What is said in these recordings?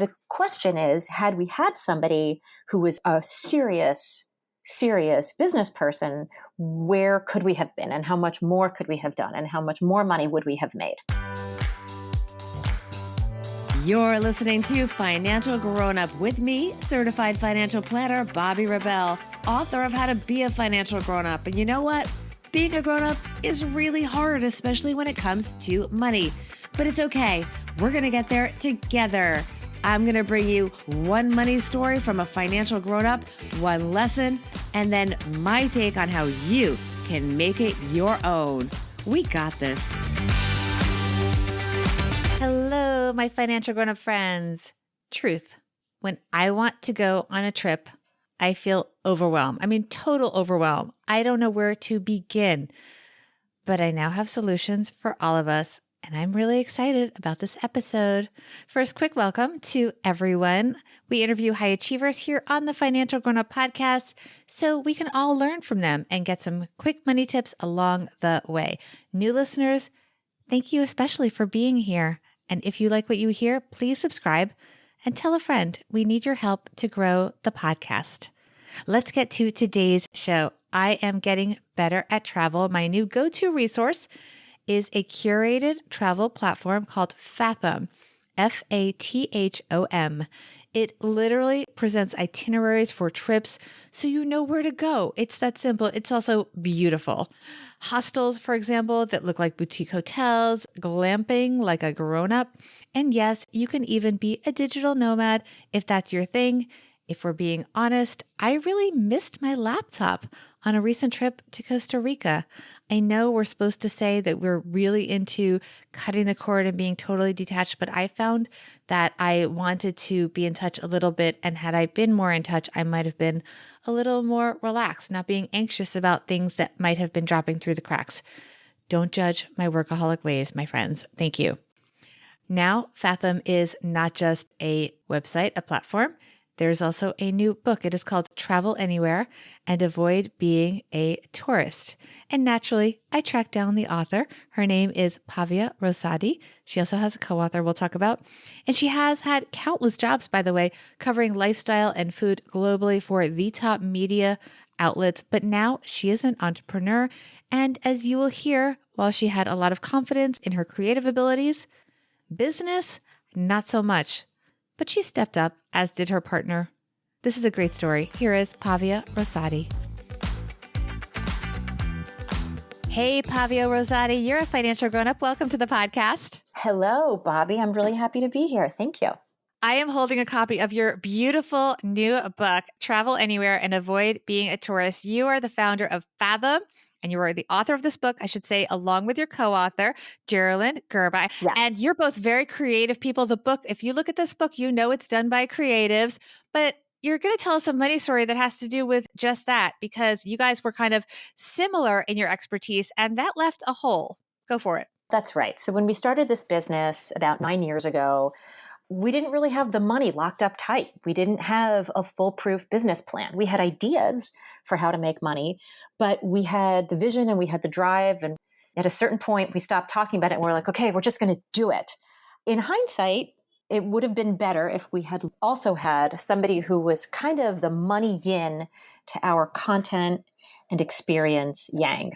The question is, had we had somebody who was a serious business person, where could we have been and how much more could we have done and how much more money would we have made? You're listening to Financial Grownup with me, certified financial planner Bobbi Rebell, author of How to Be a Financial Grownup. And you know what? Being a grownup is really hard, especially when it comes to money. But it's okay. We're going to get there together. I'm going to bring you one money story from a financial grownup, one lesson, and then my take on how you can make it your own. We got this. Hello, my financial grownup friends. Truth. When I want to go on a trip, I feel overwhelmed. I mean, total overwhelm. I don't know where to begin, but I now have solutions for all of us. And I'm really excited about this episode. First, quick welcome to everyone. We interview high achievers here on the Financial Grownup podcast so we can all learn from them and get some quick money tips along the way. New listeners, thank you especially for being here. And if you like what you hear, please subscribe and tell a friend. We need your help to grow the podcast. Let's get to today's show. I am getting better at travel. My new go-to resource is a curated travel platform called Fathom, Fathom. It literally presents itineraries for trips so you know where to go. It's that simple. It's also beautiful. Hostels, for example, that look like boutique hotels, glamping like a grown-up. And yes, you can even be a digital nomad if that's your thing. If we're being honest, I really missed my laptop on a recent trip to Costa Rica. I know we're supposed to say that we're really into cutting the cord and being totally detached, but I found that I wanted to be in touch a little bit. And had I been more in touch, I might have been a little more relaxed, not being anxious about things that might have been dropping through the cracks. Don't judge my workaholic ways, my friends. Thank you. Now, Fathom is not just a website, a platform. There's also a new book. It is called Travel Anywhere and Avoid Being a Tourist. And naturally, I tracked down the author. Her name is Pavia Rosati. She also has a co-author we'll talk about. And she has had countless jobs, by the way, covering lifestyle and food globally for the top media outlets. But now she is an entrepreneur. And as you will hear, while she had a lot of confidence in her creative abilities, business, not so much. But she stepped up, as did her partner. This is a great story. Here is Pavia Rosati. Hey, Pavia Rosati, you're a financial grownup. Welcome to the podcast. Hello, Bobbi. I'm really happy to be here. Thank you. I am holding a copy of your beautiful new book, Travel Anywhere and Avoid Being a Tourist. You are the founder of Fathom. And you are the author of this book, I should say, along with your co-author, Geraldine Gerba. Yes. And you're both very creative people. The book, if you look at this book, you know it's done by creatives, but you're going to tell us a money story that has to do with just that, because you guys were kind of similar in your expertise, and that left a hole. Go for it. That's right. So when we started this business about 9 years ago, we didn't really have the money locked up tight. We didn't have a foolproof business plan. We had ideas for how to make money, but we had the vision and we had the drive. And at a certain point, we stopped talking about it and we're like, okay, we're just going to do it. In hindsight, it would have been better if we had also had somebody who was kind of the money yin to our content and experience yang.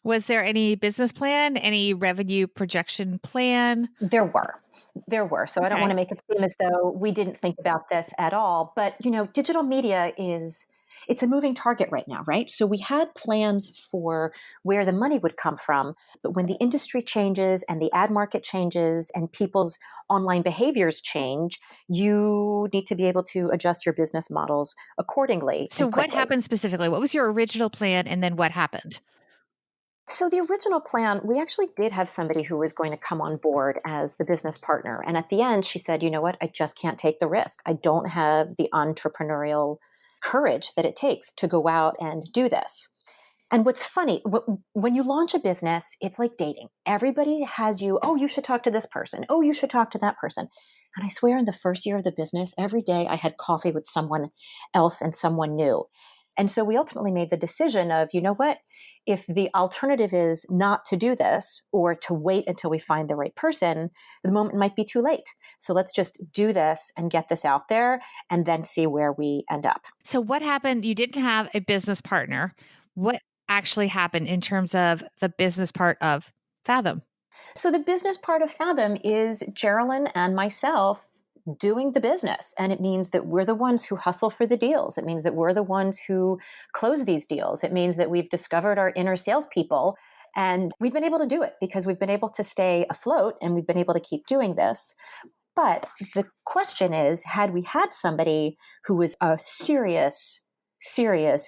Was there any business plan, any revenue projection plan? There were. So I don't want to make it seem as though we didn't think about this at all. But, digital media it's a moving target right now, right? So we had plans for where the money would come from. But when the industry changes and the ad market changes and people's online behaviors change, you need to be able to adjust your business models accordingly. So what happened specifically? What was your original plan and then what happened? So the original plan, we actually did have somebody who was going to come on board as the business partner. And at the end, she said, you know what, I just can't take the risk. I don't have the entrepreneurial courage that it takes to go out and do this. And what's funny, when you launch a business, it's like dating. Everybody has you, oh, you should talk to this person. Oh, you should talk to that person. And I swear in the first year of the business, every day I had coffee with someone else and someone new. And so we ultimately made the decision of, you know what, if the alternative is not to do this or to wait until we find the right person, the moment might be too late. So let's just do this and get this out there and then see where we end up. So what happened? You didn't have a business partner. What actually happened in terms of the business part of Fathom? So the business part of Fathom is Geraldine and myself doing the business. And it means that we're the ones who hustle for the deals. It means that we're the ones who close these deals. It means that we've discovered our inner salespeople, and we've been able to do it because we've been able to stay afloat and we've been able to keep doing this. But the question is, had we had somebody who was a serious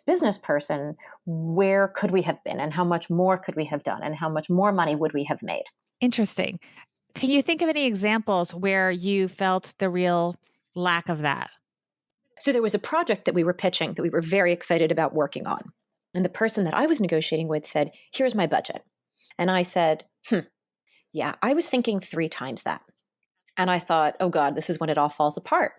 business person, where could we have been and how much more could we have done and how much more money would we have made? Interesting. Can you think of any examples where you felt the real lack of that? So there was a project that we were pitching that we were very excited about working on. And the person that I was negotiating with said, "Here's my budget." And I said, yeah, I was thinking 3 times that. And I thought, oh God, this is when it all falls apart.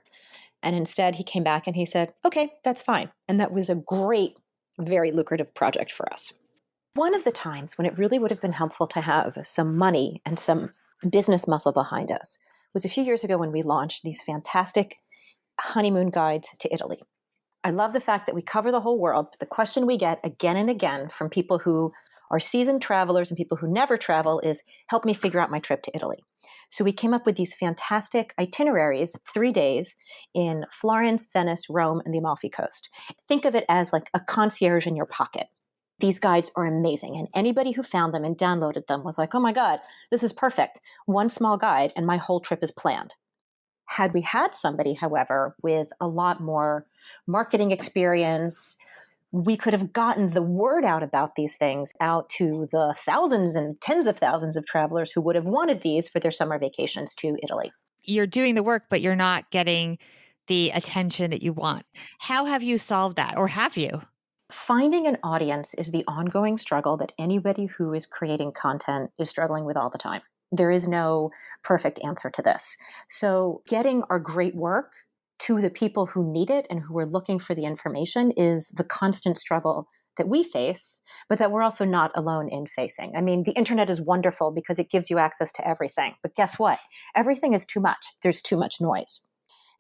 And instead he came back and he said, okay, that's fine. And that was a great, very lucrative project for us. One of the times when it really would have been helpful to have some money and some business muscle behind us was a few years ago when we launched these fantastic honeymoon guides to Italy. I love the fact that we cover the whole world, but the question we get again and again from people who are seasoned travelers and people who never travel is, help me figure out my trip to Italy. So we came up with these fantastic itineraries, 3 days in Florence, Venice, Rome, and the Amalfi Coast. Think of it as like a concierge in your pocket. These guides are amazing. And anybody who found them and downloaded them was like, oh my God, this is perfect. One small guide and my whole trip is planned. Had we had somebody, however, with a lot more marketing experience, we could have gotten the word out about these things out to the thousands and tens of thousands of travelers who would have wanted these for their summer vacations to Italy. You're doing the work, but you're not getting the attention that you want. How have you solved that, or have you? Finding an audience is the ongoing struggle that anybody who is creating content is struggling with all the time. There is no perfect answer to this. So getting our great work to the people who need it and who are looking for the information is the constant struggle that we face, but that we're also not alone in facing. I mean, the internet is wonderful because it gives you access to everything. But guess what? Everything is too much. There's too much noise.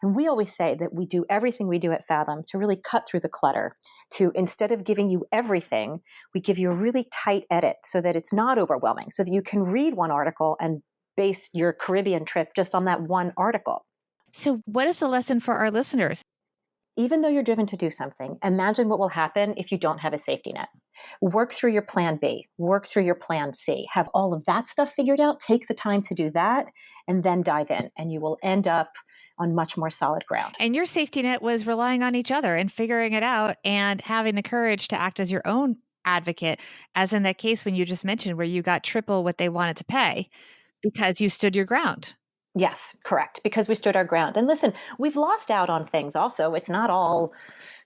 And we always say that we do everything we do at Fathom to really cut through the clutter, to instead of giving you everything, we give you a really tight edit so that it's not overwhelming, so that you can read one article and base your Caribbean trip just on that one article. So, what is the lesson for our listeners? Even though you're driven to do something, imagine what will happen if you don't have a safety net. Work through your plan B, work through your plan C, have all of that stuff figured out, take the time to do that, and then dive in, and you will end up on much more solid ground. And your safety net was relying on each other and figuring it out and having the courage to act as your own advocate, as in that case when you just mentioned where you got triple what they wanted to pay because you stood your ground. Yes, correct. Because we stood our ground. And listen, we've lost out on things also. It's not all,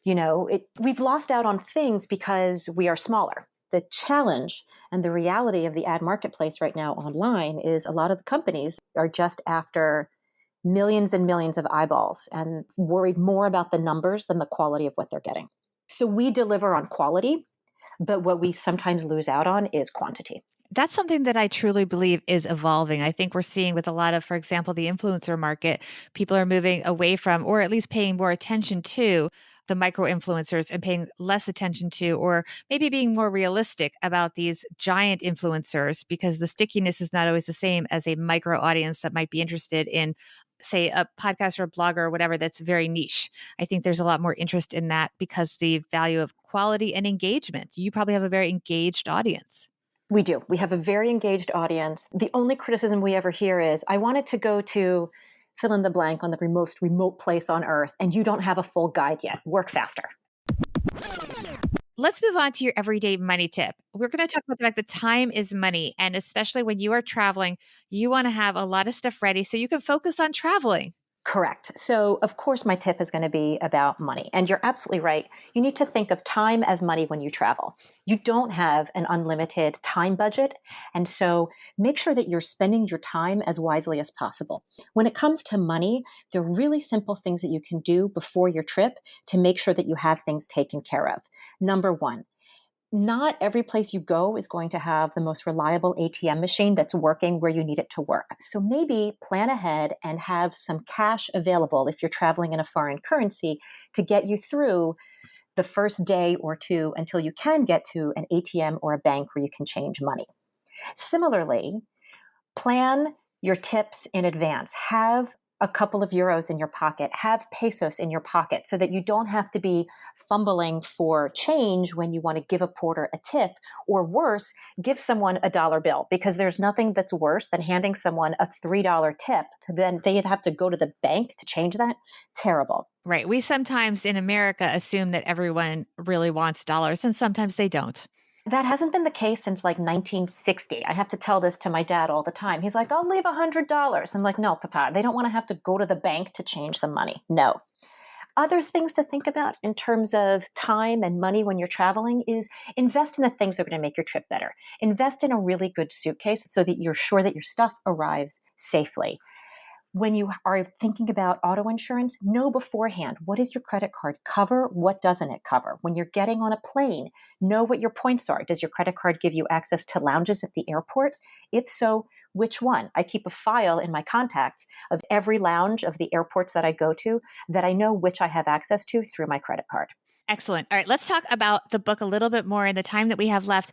we've lost out on things because we are smaller. The challenge and the reality of the ad marketplace right now online is a lot of the companies are just after millions and millions of eyeballs and worried more about the numbers than the quality of what they're getting. So we deliver on quality, but what we sometimes lose out on is quantity. That's something that I truly believe is evolving. I think we're seeing with a lot of, for example, the influencer market, people are moving away from, or at least paying more attention to the micro influencers and paying less attention to, or maybe being more realistic about these giant influencers because the stickiness is not always the same as a micro audience that might be interested in, say, a podcast or a blogger or whatever that's very niche. I think there's a lot more interest in that because the value of quality and engagement. You probably have a very engaged audience. We do. We have a very engaged audience. The only criticism we ever hear is, I wanted to go to fill in the blank on the most remote place on earth, and you don't have a full guide yet. Work faster. Let's move on to your everyday money tip. We're going to talk about the fact that time is money. And especially when you are traveling, you want to have a lot of stuff ready so you can focus on traveling. Correct. So, of course, my tip is going to be about money. And you're absolutely right. You need to think of time as money when you travel. You don't have an unlimited time budget. And so make sure that you're spending your time as wisely as possible. When it comes to money, there are really simple things that you can do before your trip to make sure that you have things taken care of. Number one, not every place you go is going to have the most reliable ATM machine that's working where you need it to work. So maybe plan ahead and have some cash available if you're traveling in a foreign currency to get you through the first day or two until you can get to an ATM or a bank where you can change money. Similarly, plan your tips in advance. Have a couple of euros in your pocket, have pesos in your pocket so that you don't have to be fumbling for change when you want to give a porter a tip, or worse, give someone a dollar bill, because there's nothing that's worse than handing someone a $3 tip. Then they'd have to go to the bank to change that. Terrible. Right. We sometimes in America assume that everyone really wants dollars, and sometimes they don't. That hasn't been the case since like 1960. I have to tell this to my dad all the time. He's like, I'll leave $100. I'm like, no, Papa, they don't want to have to go to the bank to change the money. No. Other things to think about in terms of time and money when you're traveling is invest in the things that are going to make your trip better. Invest in a really good suitcase so that you're sure that your stuff arrives safely. When you are thinking about auto insurance, know beforehand, what does your credit card cover? What doesn't it cover? When you're getting on a plane, know what your points are. Does your credit card give you access to lounges at the airports? If so, which one? I keep a file in my contacts of every lounge of the airports that I go to that I know which I have access to through my credit card. Excellent. All right, let's talk about the book a little bit more in the time that we have left.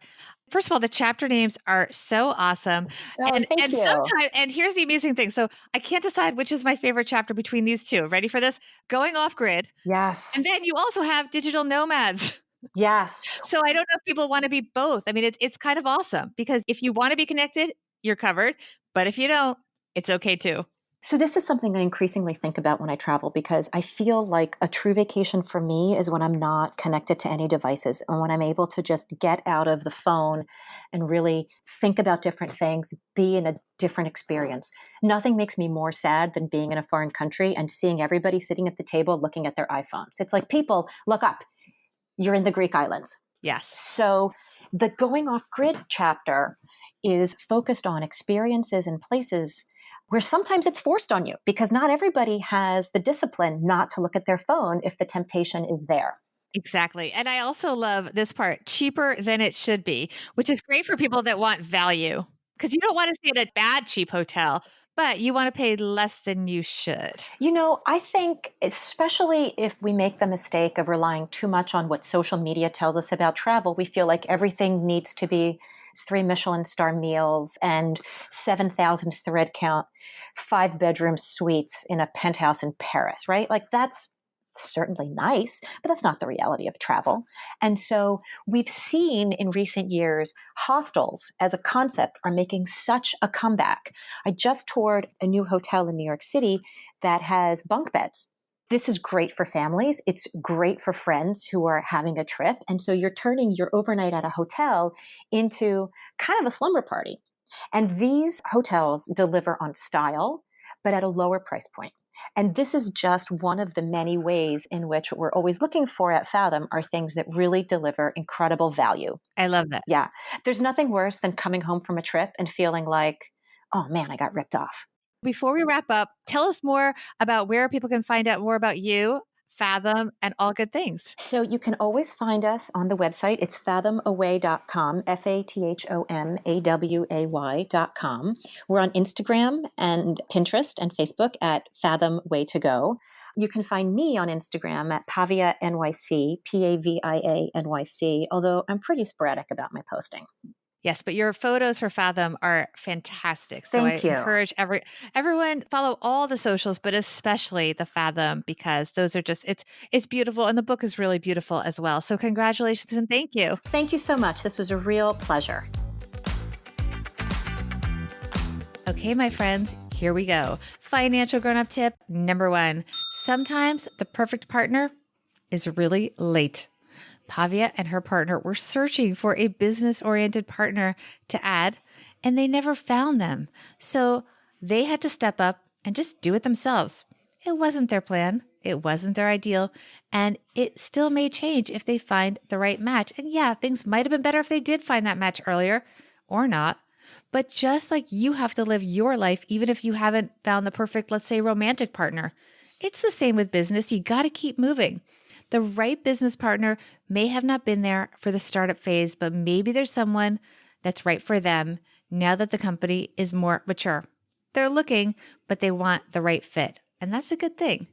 First of all, the chapter names are so awesome. Oh, thank you. Sometimes, and here's the amusing thing. So I can't decide which is my favorite chapter between these two. Ready for this? Going off grid. Yes. And then you also have digital nomads. Yes. So I don't know if people want to be both. I mean, it's kind of awesome because if you want to be connected, you're covered. But if you don't, it's okay too. So this is something I increasingly think about when I travel, because I feel like a true vacation for me is when I'm not connected to any devices and when I'm able to just get out of the phone and really think about different things, be in a different experience. Nothing makes me more sad than being in a foreign country and seeing everybody sitting at the table looking at their iPhones. It's like, people, look up. You're in the Greek islands. Yes. So the going off grid chapter is focused on experiences and places where sometimes it's forced on you, because not everybody has the discipline not to look at their phone if the temptation is there. Exactly. And I also love this part, cheaper than it should be, which is great for people that want value, because you don't want to stay at a bad cheap hotel, but you want to pay less than you should. You know, I think especially if we make the mistake of relying too much on what social media tells us about travel, we feel like everything needs to be 3 Michelin star meals and 7,000 thread count, 5-bedroom suites in a penthouse in Paris, right? Like, that's certainly nice, but that's not the reality of travel. And so we've seen in recent years, hostels as a concept are making such a comeback. I just toured a new hotel in New York City that has bunk beds. This is great for families. It's great for friends who are having a trip. And so you're turning your overnight at a hotel into kind of a slumber party. And these hotels deliver on style, but at a lower price point. And this is just one of the many ways in which what we're always looking for at Fathom are things that really deliver incredible value. I love that. Yeah. There's nothing worse than coming home from a trip and feeling like, oh man, I got ripped off. Before we wrap up, tell us more about where people can find out more about you, Fathom, and all good things. So you can always find us on the website. It's fathomaway.com, fathomaway.com. We're on Instagram and Pinterest and Facebook at Fathom Way to Go. You can find me on Instagram at Pavia NYC, Pavia NYC, although I'm pretty sporadic about my posting. Yes, but your photos for Fathom are fantastic. So Thank you. Encourage everyone follow all the socials, but especially the Fathom, because those are just it's beautiful, and the book is really beautiful as well. So congratulations and thank you. Thank you so much. This was a real pleasure. Okay, my friends, here we go. Financial grown-up tip number 1. Sometimes the perfect partner is really late. Pavia and her partner were searching for a business-oriented partner to add, and they never found them. So they had to step up and just do it themselves. It wasn't their plan. It wasn't their ideal. And it still may change if they find the right match. And yeah, things might have been better if they did find that match earlier or not. But just like you have to live your life, even if you haven't found the perfect, let's say, romantic partner, it's the same with business. You got to keep moving. The right business partner may have not been there for the startup phase, but maybe there's someone that's right for them now that the company is more mature. They're looking, but they want the right fit. And that's a good thing.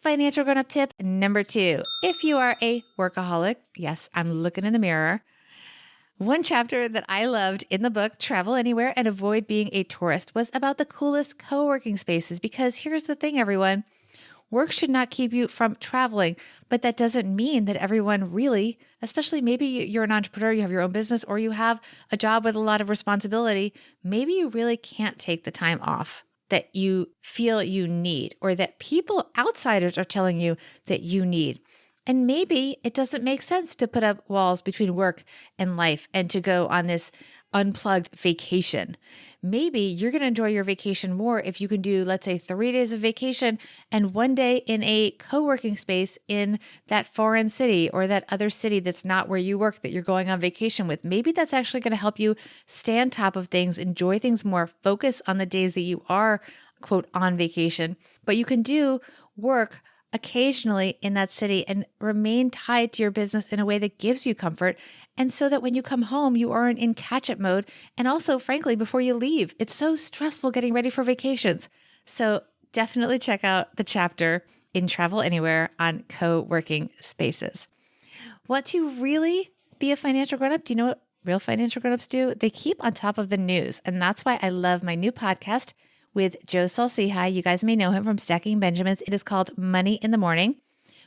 Financial grown-up tip number 2. If you are a workaholic, yes, I'm looking in the mirror. One chapter that I loved in the book, Travel Anywhere and Avoid Being a Tourist, was about the coolest co-working spaces. Because here's the thing, everyone. Work should not keep you from traveling, but that doesn't mean that everyone really, especially maybe you're an entrepreneur, you have your own business, or you have a job with a lot of responsibility, maybe you really can't take the time off that you feel you need, or that people, outsiders, are telling you that you need. And maybe it doesn't make sense to put up walls between work and life and to go on this unplugged vacation. Maybe you're going to enjoy your vacation more if you can do, let's say, 3 days of vacation and 1 day in a co-working space in that foreign city or that other city that's not where you work that you're going on vacation with. Maybe that's actually going to help you stay on top of things, enjoy things more, focus on the days that you are, quote, on vacation. But you can do work occasionally in that city and remain tied to your business in a way that gives you comfort. And so that when you come home, you aren't in catch-up mode. And also, frankly, before you leave, it's so stressful getting ready for vacations. So definitely check out the chapter in Travel Anywhere on co-working spaces. Want to really be a financial grown-up? Do you know what real financial grown-ups do? They keep on top of the news. And that's why I love my new podcast with Joe Salciha. You guys may know him from Stacking Benjamins. It is called Money in the Morning.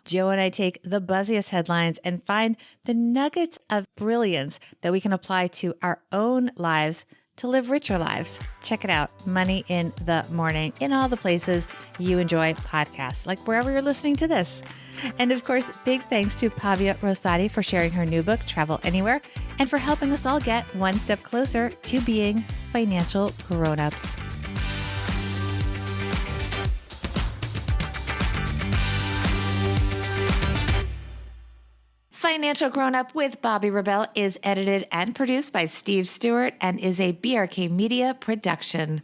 Joe and I take the buzziest headlines and find the nuggets of brilliance that we can apply to our own lives to live richer lives. Check it out, Money in the Morning, in all the places you enjoy podcasts, like wherever you're listening to this. And of course, big thanks to Pavia Rosati for sharing her new book, Travel Anywhere, and for helping us all get one step closer to being financial grown-ups. Financial Grown-Up with Bobbi Rebell is edited and produced by Steve Stewart and is a BRK Media production.